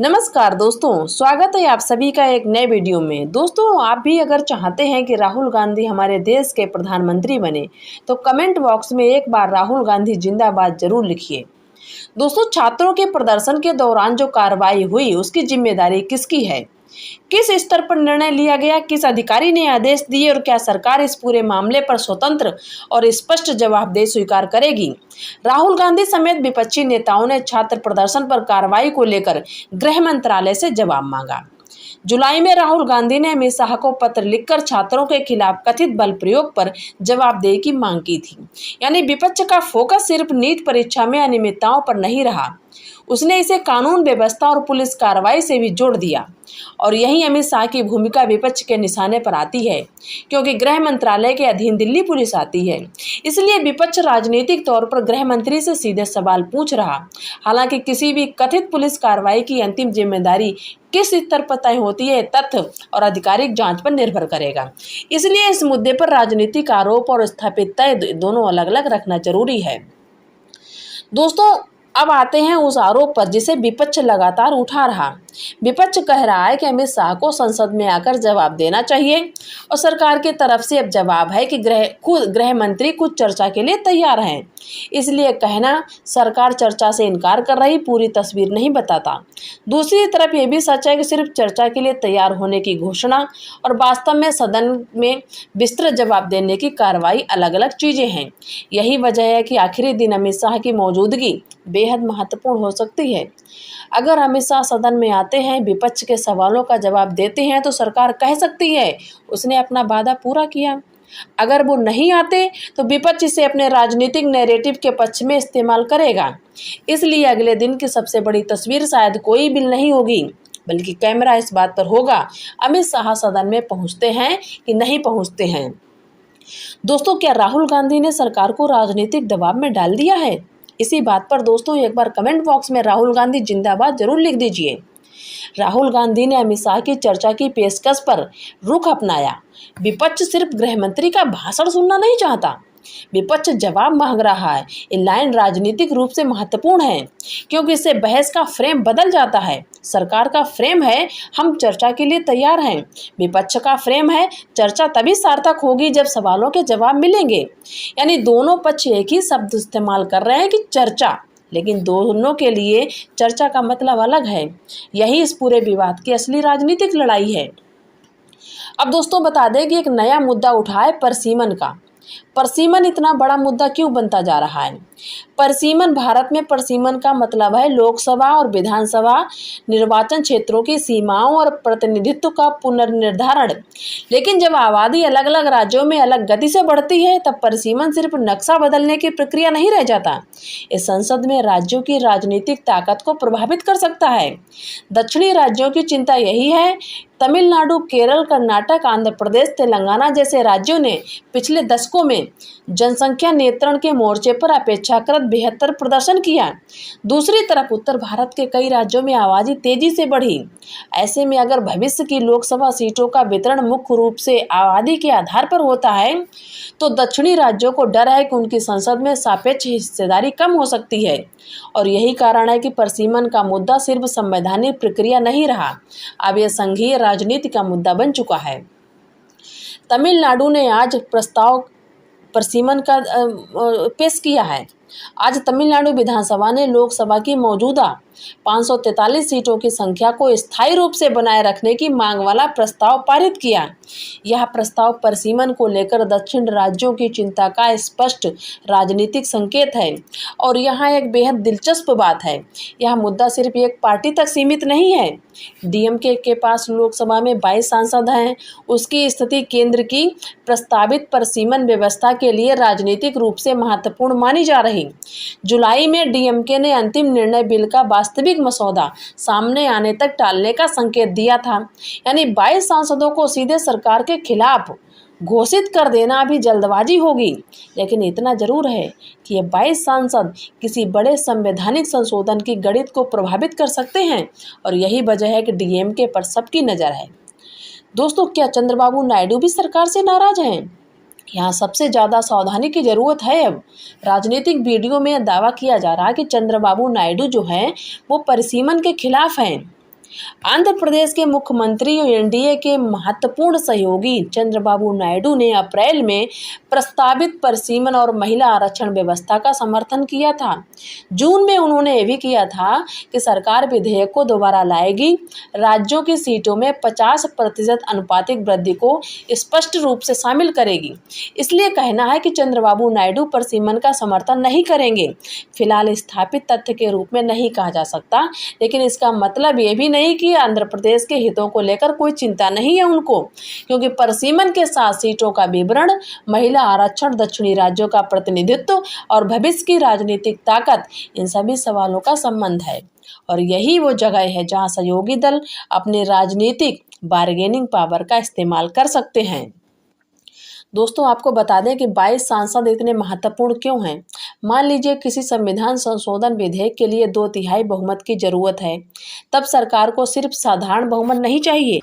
नमस्कार दोस्तों, स्वागत है आप सभी का एक नए वीडियो में। दोस्तों, आप भी अगर चाहते हैं कि राहुल गांधी हमारे देश के प्रधानमंत्री बने तो कमेंट बॉक्स में एक बार राहुल गांधी जिंदाबाद जरूर लिखिए। दोस्तों, छात्रों के प्रदर्शन के दौरान जो कार्रवाई हुई उसकी जिम्मेदारी किसकी है? किस स्तर पर निर्णय लिया गया? किस अधिकारी ने आदेश दिए और क्या सरकार इस पूरे मामले पर स्वतंत्र और स्पष्ट जवाबदेही स्वीकार करेगी? राहुल गांधी समेत विपक्षी नेताओं ने छात्र प्रदर्शन पर कार्रवाई को लेकर गृह मंत्रालय से जवाब मांगा। जुलाई में राहुल गांधी ने अमित शाह को पत्र लिखकर छात्रों के खिलाफ कथित बल प्रयोग पर जवाबदेही की मांग की थी। यानी विपक्ष का फोकस सिर्फ नीट परीक्षा में अनियमितताओं पर नहीं रहा, उसने इसे कानून व्यवस्था और पुलिस कार्रवाई से भी जोड़ दिया। और यही अमित शाह की भूमिका विपक्ष के निशाने पर आती है, क्योंकि गृह मंत्रालय के अधीन दिल्ली पुलिस आती है। इसलिए विपक्ष राजनीतिक तौर पर गृह मंत्री से सीधे सवाल पूछ रहा। हालांकि किसी भी कथित पुलिस कार्रवाई की अंतिम जिम्मेदारी किस स्तर पर तय होती है, तथ्य और आधिकारिक जांच पर निर्भर करेगा। इसलिए इस मुद्दे पर राजनीतिक आरोप और स्थापित तय दोनों अलग अलग रखना जरूरी है। दोस्तों, अब आते हैं उस आरोप पर जिसे विपक्ष लगातार उठा रहा। विपक्ष कह रहा है कि अमित शाह को संसद में आकर जवाब देना चाहिए और सरकार की तरफ से अब जवाब है कि गृह मंत्री कुछ चर्चा के लिए तैयार हैं। इसलिए कहना सरकार चर्चा से इनकार कर रही पूरी तस्वीर नहीं बताता। दूसरी तरफ यह भी सच है कि सिर्फ चर्चा के लिए तैयार होने की घोषणा और वास्तव में सदन में विस्तृत जवाब देने की कार्रवाई अलग अलग चीजें हैं। यही वजह है कि आखिरी दिन अमित शाह की मौजूदगी बेहद महत्वपूर्ण हो सकती है। अगर अमित शाह सदन में आते हैं, विपक्ष के सवालों का जवाब देते हैं, तो सरकार कह सकती है उसने अपना वादा पूरा किया। अगर वो नहीं आते तो विपक्ष इसे अपने राजनीतिक नैरेटिव के पक्ष में इस्तेमाल करेगा। इसलिए अगले दिन की सबसे बड़ी तस्वीर शायद कोई बिल नहीं होगी, बल्कि कैमरा इस बात पर होगा अमित शाह सदन में पहुंचते हैं कि नहीं पहुंचते हैं। दोस्तों, क्या राहुल गांधी ने सरकार को राजनीतिक दबाव में डाल दिया है? इसी बात पर दोस्तों एक बार कमेंट बॉक्स में राहुल गांधी जिंदाबाद जरूर लिख दीजिए। राहुल गांधी ने अमित शाह की चर्चा की पेशकश पर रुख अपनाया। विपक्ष सिर्फ गृह मंत्री का भाषण सुनना नहीं चाहता, विपक्ष जवाब मांग रहा है। ये लाइन राजनीतिक रूप से महत्वपूर्ण है, क्योंकि इससे बहस का फ्रेम बदल जाता है। सरकार का फ्रेम है हम चर्चा के लिए तैयार हैं, विपक्ष का फ्रेम है चर्चा तभी सार्थक होगी जब सवालों के जवाब मिलेंगे। यानी दोनों पक्ष एक ही शब्द इस्तेमाल कर रहे हैं कि चर्चा, लेकिन दोनों के लिए चर्चा का मतलब अलग है। यही इस पूरे विवाद की असली राजनीतिक लड़ाई है। अब दोस्तों बता दें कि एक नया मुद्दा उठा है परसीमन का। परसीमन इतना बड़ा मुद्दा क्यों बनता जा रहा है? परसीमन, भारत में परसीमन का मतलब है लोकसभा और विधानसभा निर्वाचन क्षेत्रों की सीमाओं और प्रतिनिधित्व का पुनर्निर्धारण। लेकिन जब आबादी अलग अलग राज्यों में अलग गति से बढ़ती है, तब परसीमन सिर्फ नक्शा बदलने की प्रक्रिया नहीं रह जाता। इस संसद में राज्यों की राजनीतिक ताकत को प्रभावित कर सकता है। दक्षिणी राज्यों की चिंता यही है। तमिलनाडु, केरल, कर्नाटक, आंध्र प्रदेश, तेलंगाना जैसे राज्यों ने पिछले दशकों में जनसंख्या नियंत्रण के मोर्चे पर अपेक्षाकृत बेहतर प्रदर्शन किया। दूसरी तरफ उत्तर भारत के कई राज्यों में आबादी तेजी से बढ़ी। ऐसे में अगर भविष्य की लोकसभा सीटों का वितरण मुख्य रूप से आबादी के आधार पर होता है, तो दक्षिणी राज्यों को डर है कि उनकी संसद में सापेक्ष हिस्सेदारी कम हो सकती है। और यही कारण है कि परसीमन का मुद्दा सिर्फ संवैधानिक प्रक्रिया नहीं रहा, अब यह संघीय राजनीति का मुद्दा बन चुका है। तमिलनाडु ने आज प्रस्ताव परसीमन का पेश किया है। आज तमिलनाडु विधानसभा ने लोकसभा की मौजूदा 543 सीटों की संख्या को स्थायी रूप से बनाए रखने की मांग वाला प्रस्ताव पारित किया। यह प्रस्ताव परसीमन को लेकर दक्षिण राज्यों की चिंता का स्पष्ट राजनीतिक संकेत है। और यहाँ एक बेहद दिलचस्प बात है, यह मुद्दा सिर्फ एक पार्टी तक सीमित नहीं है। डीएमके के पास लोकसभा में 22 सांसद हैं। उसकी स्थिति केंद्र की प्रस्तावित परसीमन व्यवस्था के लिए राजनीतिक रूप से महत्वपूर्ण मानी जा रही। जुलाई में डीएमके ने अंतिम निर्णय बिल का वास्तविक मसौदा सामने आने तक टालने का संकेत दिया था। यानी 22 सांसदों को सीधे सरकार के खिलाफ घोषित कर देना अभी जल्दबाजी होगी। लेकिन इतना जरूर है कि ये 22 सांसद किसी बड़े संवैधानिक संशोधन की गणित को प्रभावित कर सकते हैं, और यही वजह है कि डीएमके पर सबकी नज़र है। दोस्तों, क्या चंद्रबाबू नायडू भी सरकार से नाराज हैं? यहाँ सबसे ज़्यादा सावधानी की ज़रूरत है। अब राजनीतिक वीडियो में दावा किया जा रहा है कि चंद्रबाबू नायडू जो हैं वो परिसीमन के खिलाफ हैं। आंध्र प्रदेश के मुख्यमंत्री और एनडीए के महत्वपूर्ण सहयोगी चंद्रबाबू नायडू ने अप्रैल में प्रस्तावित परिसीमन और महिला आरक्षण व्यवस्था का समर्थन किया था। जून में उन्होंने यह भी किया था कि सरकार विधेयक को दोबारा लाएगी, राज्यों की सीटों में 50% अनुपातिक वृद्धि को स्पष्ट रूप से शामिल करेगी। इसलिए कहना है कि चंद्रबाबू नायडू परिसीमन का समर्थन नहीं करेंगे। फिलहाल स्थापित तथ्य के रूप में नहीं कहा जा सकता, लेकिन इसका मतलब ये भी नहीं कि आंध्र प्रदेश के हितों को लेकर कोई चिंता नहीं है उनको, क्योंकि परिसीमन के साथ सीटों का विवरण, महिला आरक्षण, दक्षिणी राज्यों का प्रतिनिधित्व और भविष्य की राजनीतिक ताकत, इन सभी सवालों का संबंध है। और यही वो जगह है जहां सहयोगी दल अपने राजनीतिक बार्गेनिंग पावर का इस्तेमाल कर सकते हैं। दोस्तों, आपको बता दें कि 22 सांसद इतने महत्वपूर्ण क्यों हैं। मान लीजिए किसी संविधान संशोधन विधेयक के लिए 2/3 बहुमत की जरूरत है, तब सरकार को सिर्फ साधारण बहुमत नहीं चाहिए,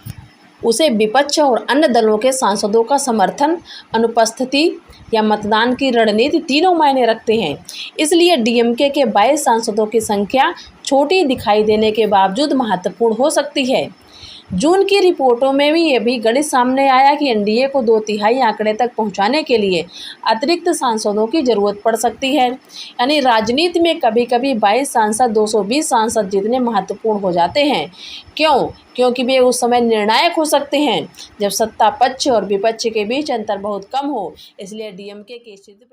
उसे विपक्ष और अन्य दलों के सांसदों का समर्थन, अनुपस्थिति या मतदान की रणनीति तीनों मायने रखते हैं। इसलिए डीएमके के 22 सांसदों की संख्या छोटी दिखाई देने के बावजूद महत्वपूर्ण हो सकती है। जून की रिपोर्टों में भी ये भी गणित सामने आया कि एनडीए को 2/3 आंकड़े तक पहुंचाने के लिए अतिरिक्त सांसदों की जरूरत पड़ सकती है। यानी राजनीति में कभी कभी 22 सांसद 220 सांसद जितने महत्वपूर्ण हो जाते हैं। क्यों? क्योंकि वे उस समय निर्णायक हो सकते हैं जब सत्ता पक्ष और विपक्ष के बीच अंतर बहुत कम हो। इसलिए डीएमके की स्थिति